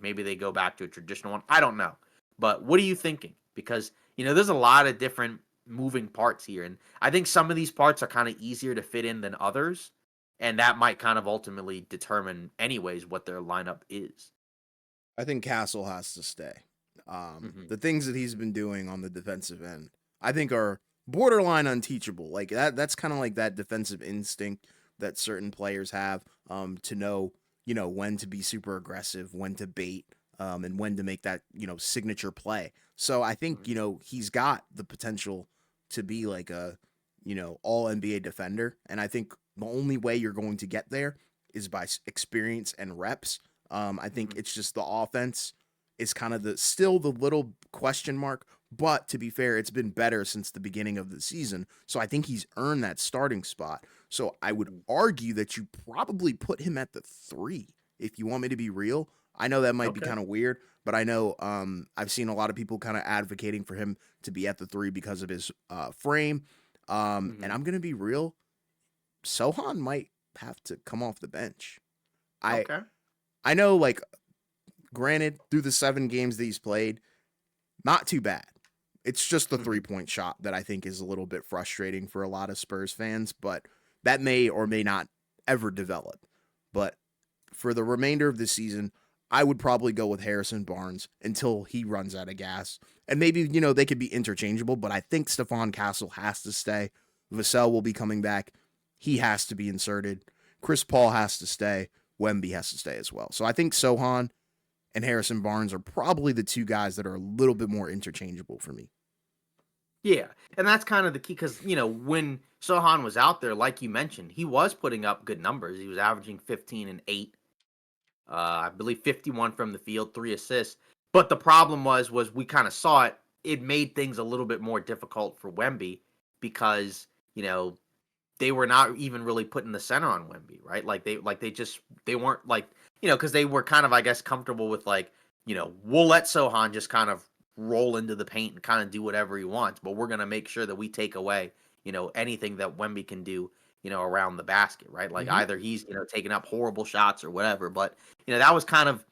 maybe they go back to a traditional one. I don't know. But what are you thinking? Because there's a lot of different moving parts here, and I think some of these parts are kind of easier to fit in than others, and that might kind of ultimately determine, anyways, what their lineup is. I think Castle has to stay. Hmm. The things that he's been doing on the defensive end, I think, are borderline unteachable. Like that's kind of like that defensive instinct that certain players have, to know, when to be super aggressive, when to bait, and when to make that, signature play. So I think, he's got the potential to be like a, all NBA defender. And I think the only way you're going to get there is by experience and reps. I think Mhm. it's just the offense is kind of still the little question mark. But to be fair, it's been better since the beginning of the season. So I think he's earned that starting spot. So I would Mhm. argue that you probably put him at the 3 if you want me to be real. I know that might be Okay. kind of weird, but I know I've seen a lot of people kind of advocating for him to be at the 3 because of his frame. And Mhm. I'm gonna be real, Sohan might have to come off the bench. I Okay. I know, like, granted, through the 7 games that he's played, not too bad. It's just the Mhm. 3-point shot that I think is a little bit frustrating for a lot of Spurs fans, but that may or may not ever develop. But for the remainder of the season, I would probably go with Harrison Barnes until he runs out of gas. And maybe, they could be interchangeable, but I think Stephon Castle has to stay. Vassell will be coming back. He has to be inserted. Chris Paul has to stay. Wemby has to stay as well. So I think Sohan and Harrison Barnes are probably the two guys that are a little bit more interchangeable for me. Yeah, and that's kind of the key because when Sohan was out there, like you mentioned, he was putting up good numbers. He was averaging 15 and 8, I believe 51 from the field, 3 assists. But the problem was we kind of saw it. It made things a little bit more difficult for Wemby because they were not even really putting the center on Wemby, right? They weren't like because they were kind of, I guess, comfortable with like we'll let Sohan just kind of roll into the paint and kind of do whatever he wants, but we're gonna make sure that we take away anything that Wemby can do around the basket, right? Like Mm-hmm. either he's taking up horrible shots or whatever, but that was kind of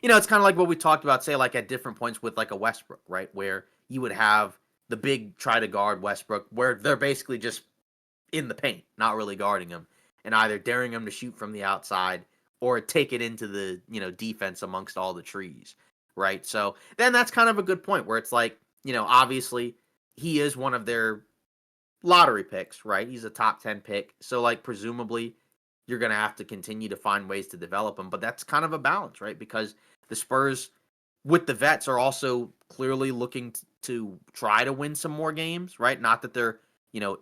it's kind of like what we talked about, say like at different points with like a Westbrook, right, where you would have the big try to guard Westbrook, where they're basically just in the paint, not really guarding him, and either daring him to shoot from the outside or take it into the defense amongst all the trees, right? So then that's kind of a good point where it's like obviously he is one of their lottery picks, right? He's a top 10 pick, so like presumably you're gonna have to continue to find ways to develop him, but that's kind of a balance, right? Because the Spurs with the vets are also clearly looking to try to win some more games, right? Not that they're,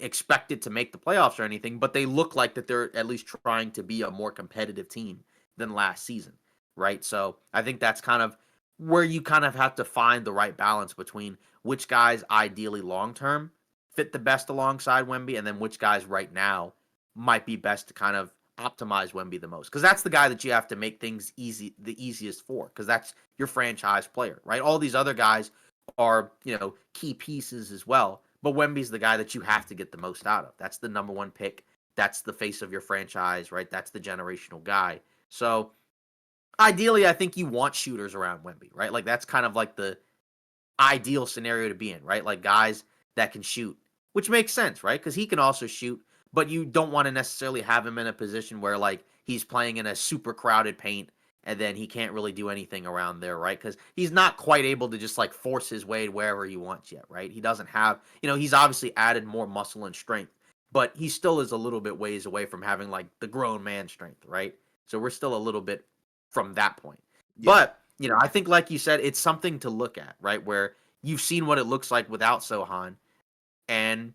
expected to make the playoffs or anything, but they look like that they're at least trying to be a more competitive team than last season, right? So I think that's kind of where you kind of have to find the right balance between which guys ideally long term fit the best alongside Wemby and then which guys right now might be best to kind of optimize Wemby the most. Because that's the guy that you have to make things the easiest for, because that's your franchise player, right? All these other guys are, key pieces as well. But Wemby's the guy that you have to get the most out of. That's the number one pick. That's the face of your franchise, right? That's the generational guy. So ideally, I think you want shooters around Wemby, right? Like that's kind of like the ideal scenario to be in, right? Like guys that can shoot, which makes sense, right? Because he can also shoot, but you don't want to necessarily have him in a position where like he's playing in a super crowded paint and then he can't really do anything around there, right? Because he's not quite able to just like force his way wherever he wants yet, right? He doesn't have, he's obviously added more muscle and strength, but he still is a little bit ways away from having like the grown man strength, right? So we're still a little bit from that point. Yeah. But I think like you said, it's something to look at, right? Where you've seen what it looks like without Sohan, and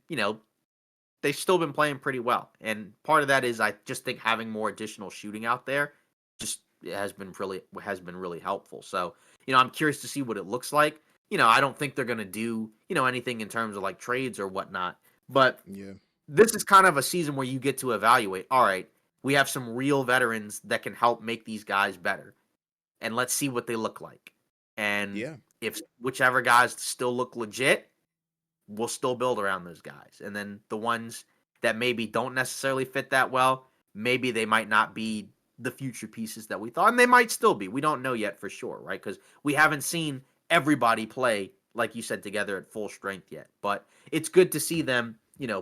they've still been playing pretty well. And part of that is I just think having more additional shooting out there just has been really helpful. So I'm curious to see what it looks like. I don't think they're gonna do anything in terms of like trades or whatnot, but Yeah. this is kind of a season where you get to evaluate. All right, we have some real veterans that can help make these guys better and let's see what they look like. And Yeah. if whichever guys still look legit, we'll still build around those guys. And then the ones that maybe don't necessarily fit that well, maybe they might not be the future pieces that we thought, and they might still be. We don't know yet for sure, right? Because we haven't seen everybody play, like you said, together at full strength yet. But it's good to see them,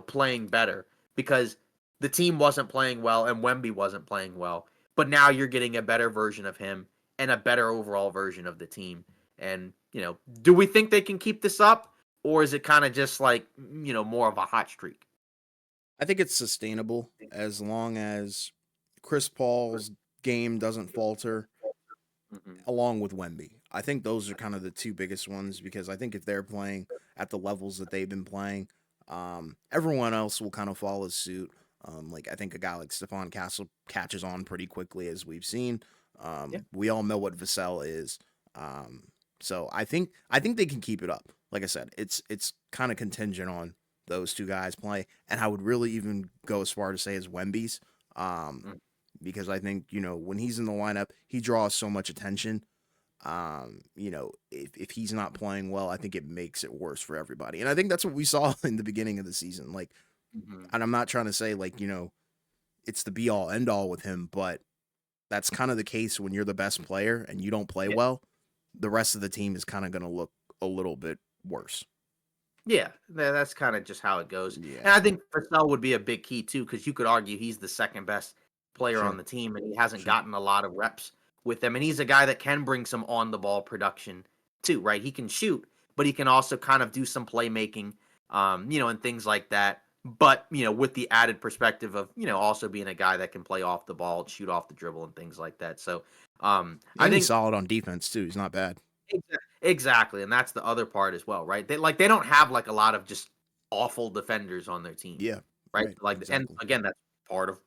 playing better because the team wasn't playing well and Wemby wasn't playing well. But now you're getting a better version of him and a better overall version of the team. And, do we think they can keep this up? Or is it kind of just like, more of a hot streak? I think it's sustainable as long as Chris Paul's game doesn't falter, Mhm. along with Wemby. I think those are kind of the two biggest ones because I think if they're playing at the levels that they've been playing, everyone else will kind of follow suit. Like I think a guy like Stephon Castle catches on pretty quickly, as we've seen. Yeah. We all know what Vassell is. Um, so I think they can keep it up. Like I said, it's kind of contingent on those two guys play, and I would really even go as far to say as Wemby's, um, Mm. because I think when he's in the lineup, he draws so much attention. If he's not playing well, I think it makes it worse for everybody, and I think that's what we saw in the beginning of the season. Like, Mhm. and I'm not trying to say like it's the be all end all with him, but that's kind of the case when you're the best player and you don't play Yeah. well. The rest of the team is kind of going to look a little bit worse. Yeah, that's kind of just how it goes. Yeah, And I think Purcell would be a big key too, because you could argue he's the second best player on sure, the team, and he hasn't sure. gotten a lot of reps with them. And he's a guy that can bring some on the ball production too, right? He can shoot, but he can also kind of do some playmaking, and things like that. But with the added perspective of also being a guy that can play off the ball, shoot off the dribble, and things like that. So, I And he's think solid on defense too. He's not bad. Exactly, and that's the other part as well, right? They don't have like a lot of just awful defenders on their team, Yeah, right? right, Like, and exactly. again, that's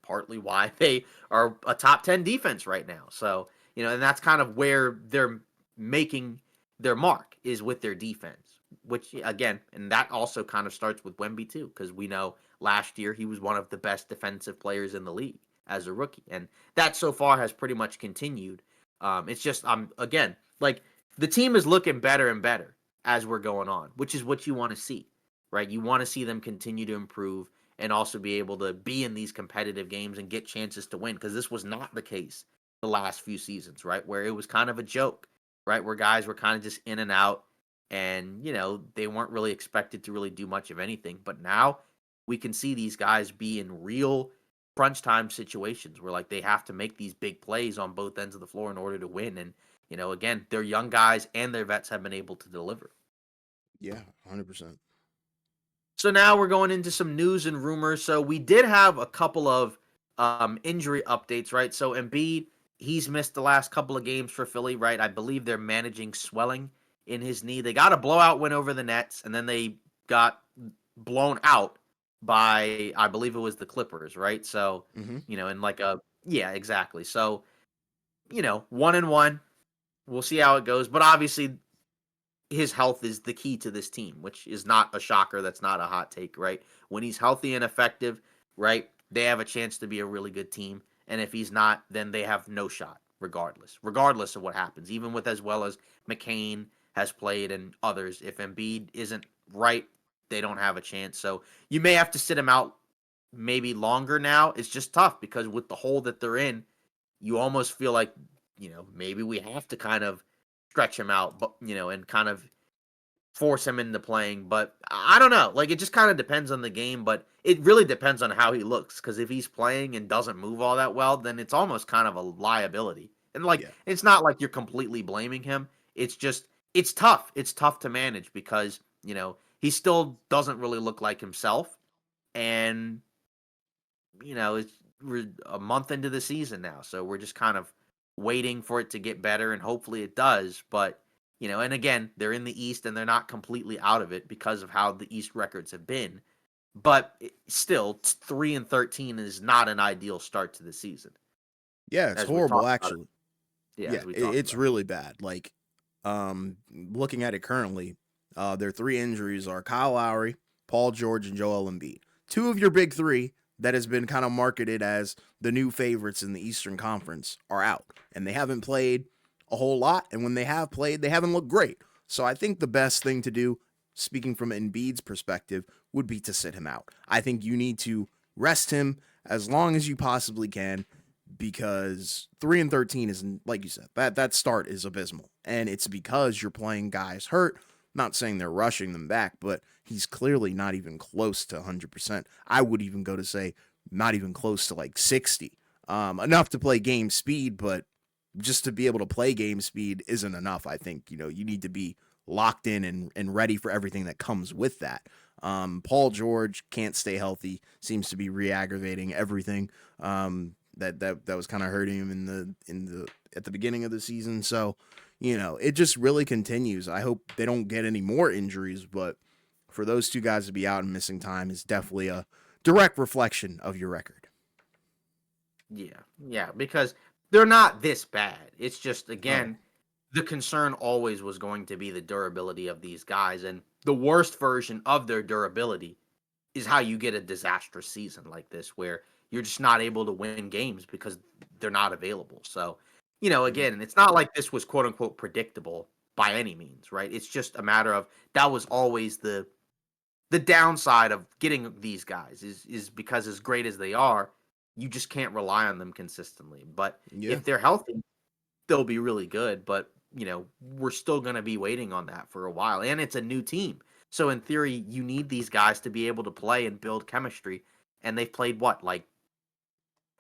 partly why they are a top 10 defense right now. So, and that's kind of where they're making their mark is with their defense, which again, and that also kind of starts with Wemby too, because we know last year he was one of the best defensive players in the league as a rookie, and that so far has pretty much continued. It's just again, like, the team is looking better and better as we're going on, which is what you want to see, right? You want to see them continue to improve and also be able to be in these competitive games and get chances to win, because this was not the case the last few seasons, right? Where it was kind of a joke, right? Where guys were kind of just in and out, and they weren't really expected to really do much of anything. But now we can see these guys be in real crunch time situations where, like, they have to make these big plays on both ends of the floor in order to win. And again, their young guys and their vets have been able to deliver. Yeah, 100%. So now we're going into some news and rumors. So we did have a couple of injury updates, right? So Embiid, he's missed the last couple of games for Philly, right? I believe they're managing swelling in his knee. They got a blowout win over the Nets, and then they got blown out by, I believe it was the Clippers, right? So, Hmm. in like yeah, exactly. So, 1-1. We'll see how it goes. But obviously, his health is the key to this team, which is not a shocker. That's not a hot take, right? When he's healthy and effective, right, they have a chance to be a really good team. And if he's not, then they have no shot, regardless of what happens. Even with as well as McCain has played and others, if Embiid isn't right, they don't have a chance. So you may have to sit him out maybe longer now. It's just tough because with the hole that they're in, you almost feel like, maybe we have to kind of stretch him out, but and kind of force him into playing. But I don't know. Like, it just kind of depends on the game, but it really depends on how he looks. Because if he's playing and doesn't move all that well, then it's almost kind of a liability. And like, Yeah, it's not like you're completely blaming him. It's just it's tough. It's tough to manage because he still doesn't really look like himself, and we're a month into the season now, so we're just kind of waiting for it to get better, and hopefully it does. But and again, they're in the East, and they're not completely out of it because of how the East records have been. But still, 3-13 is not an ideal start to the season, yeah, it's as we've horrible talked about it. actually. Yeah, Yeah, as we talked it's about. really bad. Like, looking at it currently, their three injuries are Kyle Lowry, Paul George, and Joel Embiid. Two of your big three that has been kind of marketed as the new favorites in the Eastern Conference are out, and they haven't played a whole lot. And when they have played, they haven't looked great. So I think the best thing to do, speaking from Embiid's perspective, would be to sit him out. I think you need to rest him as long as you possibly can because 3-13 is, like you said, that start is abysmal, and it's because you're playing guys hurt. Not saying they're rushing them back, but he's clearly not even close to 100%. I would even go to say not even close to like 60. Enough to play game speed, but just to be able to play game speed isn't enough. I think you need to be locked in and ready for everything that comes with that. Paul George can't stay healthy, seems to be re-aggravating everything. That was kind of hurting him in the at the beginning of the season. So, it just really continues. I hope they don't get any more injuries, but for those two guys to be out and missing time is definitely a direct reflection of your record. Yeah, because they're not this bad. It's just Oh, again, the concern always was going to be the durability of these guys, and the worst version of their durability is how you get a disastrous season like this, where you're just not able to win games because they're not available. So, mm, again, it's not like this was quote unquote predictable by any means, right? It's just a matter of that was always the downside of getting these guys is because as great as they are, you just can't rely on them consistently. But yeah, if they're healthy, they'll be really good. But we're still going to be waiting on that for a while, and it's a new team. So in theory, you need these guys to be able to play and build chemistry. And they've played what, like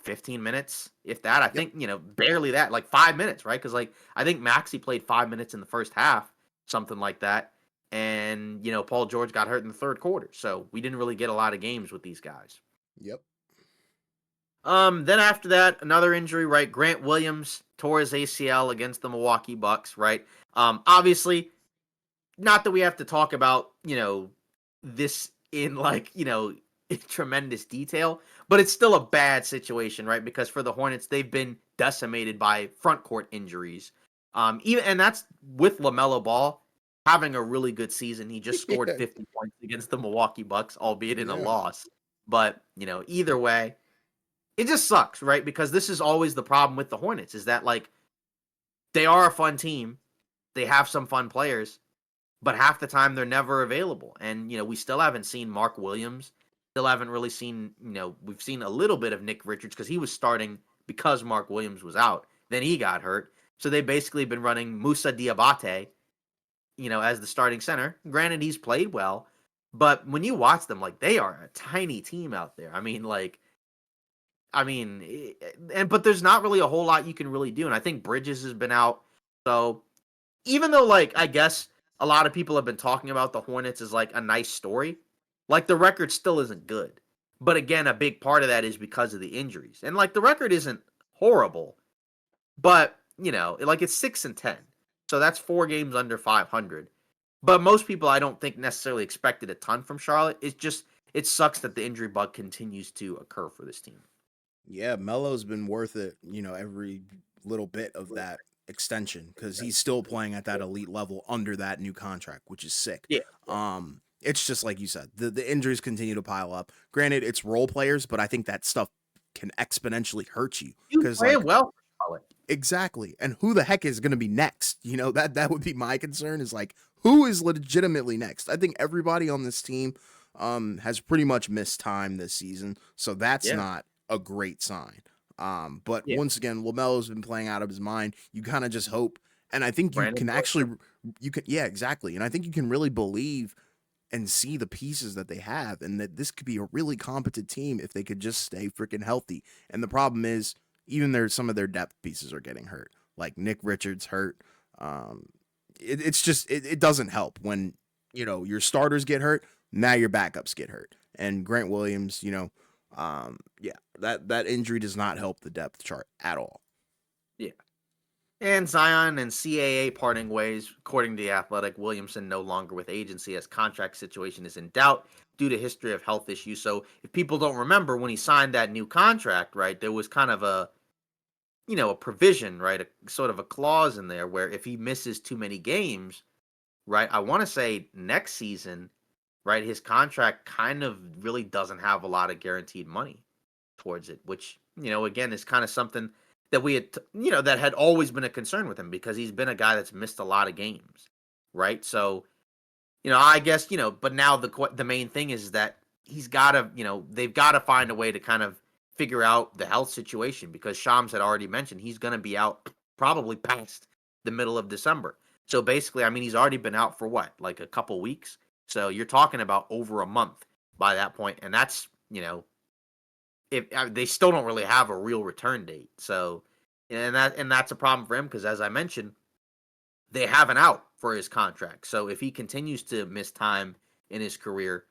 15 minutes, if that. I yep, think barely that, like 5 minutes, right? Because like I think Maxi played 5 minutes in the first half, something like that. And Paul George got hurt in the third quarter, so we didn't really get a lot of games with these guys. yep, Then after that, another injury, right? Grant Williams tore his ACL against the Milwaukee Bucks, right? Obviously, not that we have to talk about, this in like, in tremendous detail, but it's still a bad situation, right? Because for the Hornets, they've been decimated by front court injuries. And that's with LaMelo Ball having a really good season. He just scored yeah, 50 points against the Milwaukee Bucks, albeit in a yeah, loss. But, either way, it just sucks, right? Because this is always the problem with the Hornets is that like they are a fun team. They have some fun players, but half the time they're never available. And we still haven't seen Mark Williams. Still haven't really seen, we've seen a little bit of Nick Richards because he was starting because Mark Williams was out. Then he got hurt. So they basically been running Musa Diabate, as the starting center. Granted, he's played well, but when you watch them, like they are a tiny team out there. But there's not really a whole lot you can really do. And I think Bridges has been out. So even though, like, I guess a lot of people have been talking about the Hornets as like a nice story, like the record still isn't good. But again, a big part of that is because of the injuries. And like the record isn't horrible, but like it's 6-10. So that's 4 games under 500. But most people I don't think necessarily expected a ton from Charlotte. It sucks that the injury bug continues to occur for this team. yeah. Melo's been worth it, every little bit of that extension because he's still playing at that elite level under that new contract, which is sick. Yeah. It's just like you said, the injuries continue to pile up. Granted, it's role players, but I think that stuff can exponentially hurt you You because, play like, well for Charlotte. exactly. And who the heck is going to be next? That would be my concern is like who is legitimately next? I think everybody on this team has pretty much missed time this season, so that's Yeah. not a great sign. But Yeah. once again, LaMelo's been playing out of his mind. You kind of just hope, and I think you Brandon can Clark. actually, you can, yeah, exactly. And I think you can really believe and see the pieces that they have, and that this could be a really competent team if they could just stay freaking healthy. And the problem is, even some of their depth pieces are getting hurt, like Nick Richards hurt. Um, it's just it doesn't help when your starters get hurt. Now your backups get hurt, and Grant Williams, yeah, that injury does not help the depth chart at all. Yeah. And Zion and CAA parting ways, according to the Athletic. Williamson no longer with agency as contract situation is in doubt due to history of health issues. So if people don't remember when he signed that new contract, right, there was kind of a provision, right, a sort of a clause in there where if he misses too many games, right, I want to say next season, right, his contract kind of really doesn't have a lot of guaranteed money towards it, which, again, is kind of something that we had, that had always been a concern with him because he's been a guy that's missed a lot of games, right? So, I guess, but now the main thing is that he's got to, they've got to find a way to kind of figure out the health situation because Shams had already mentioned he's going to be out probably past the middle of December. So basically, I mean, he's already been out for what, like a couple weeks? So you're talking about over a month by that point, and that's, if they still don't really have a real return date. So, and that's a problem for him because, as I mentioned, they have an out for his contract. So if he continues to miss time in his career,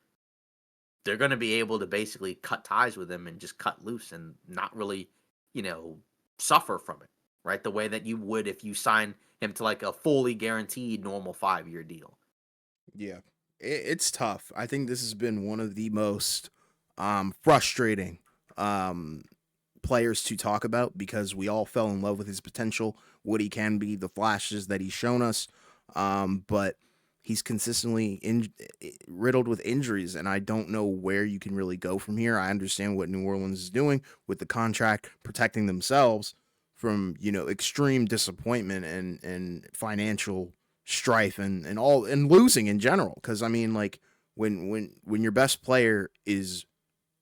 they're going to be able to basically cut ties with him and just cut loose and not really, you know, suffer from it, right? The way that you would if you sign him to like a fully guaranteed normal 5 year deal. Yeah, it's tough. I think this has been one of the most frustrating players to talk about because we all fell in love with his potential, what he can be, the flashes that he's shown us. But he's consistently riddled with injuries, and I don't know where you can really go from here. I understand what New Orleans is doing with the contract, protecting themselves from extreme disappointment and financial strife and losing in general. Because I mean, like when your best player is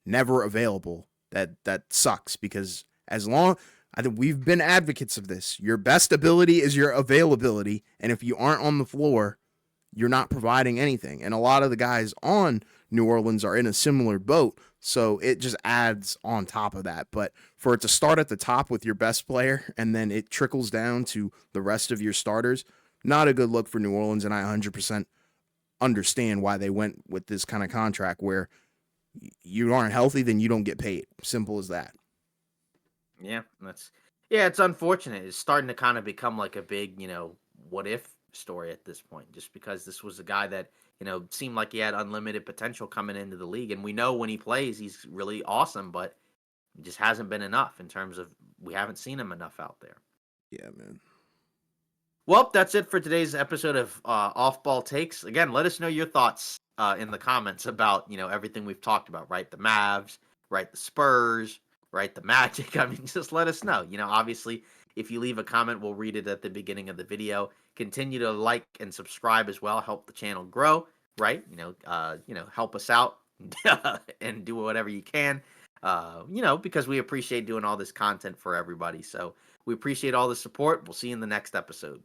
never available, that sucks because as long I think we've been advocates of this. Your best ability is your availability, and if you aren't on the floor, you're not providing anything. And a lot of the guys on New Orleans are in a similar boat, so it just adds on top of that. But for it to start at the top with your best player and then it trickles down to the rest of your starters, not a good look for New Orleans, and I 100% understand why they went with this kind of contract where you aren't healthy, then you don't get paid. Simple as that. Yeah, it's unfortunate. It's starting to kind of become like a big, what if story at this point, just because this was a guy that, seemed like he had unlimited potential coming into the league. And we know when he plays, he's really awesome, but it just hasn't been enough in terms of we haven't seen him enough out there. Yeah, man. Well, that's it for today's episode of Off Ball Takes. Again, let us know your thoughts in the comments about, everything we've talked about, right? The Mavs, right? The Spurs, right? The Magic. I mean, just let us know. Obviously, if you leave a comment, we'll read it at the beginning of the video. Continue to like and subscribe as well. Help the channel grow, right? Help us out and do whatever you can. Because we appreciate doing all this content for everybody. So we appreciate all the support. We'll see you in the next episode.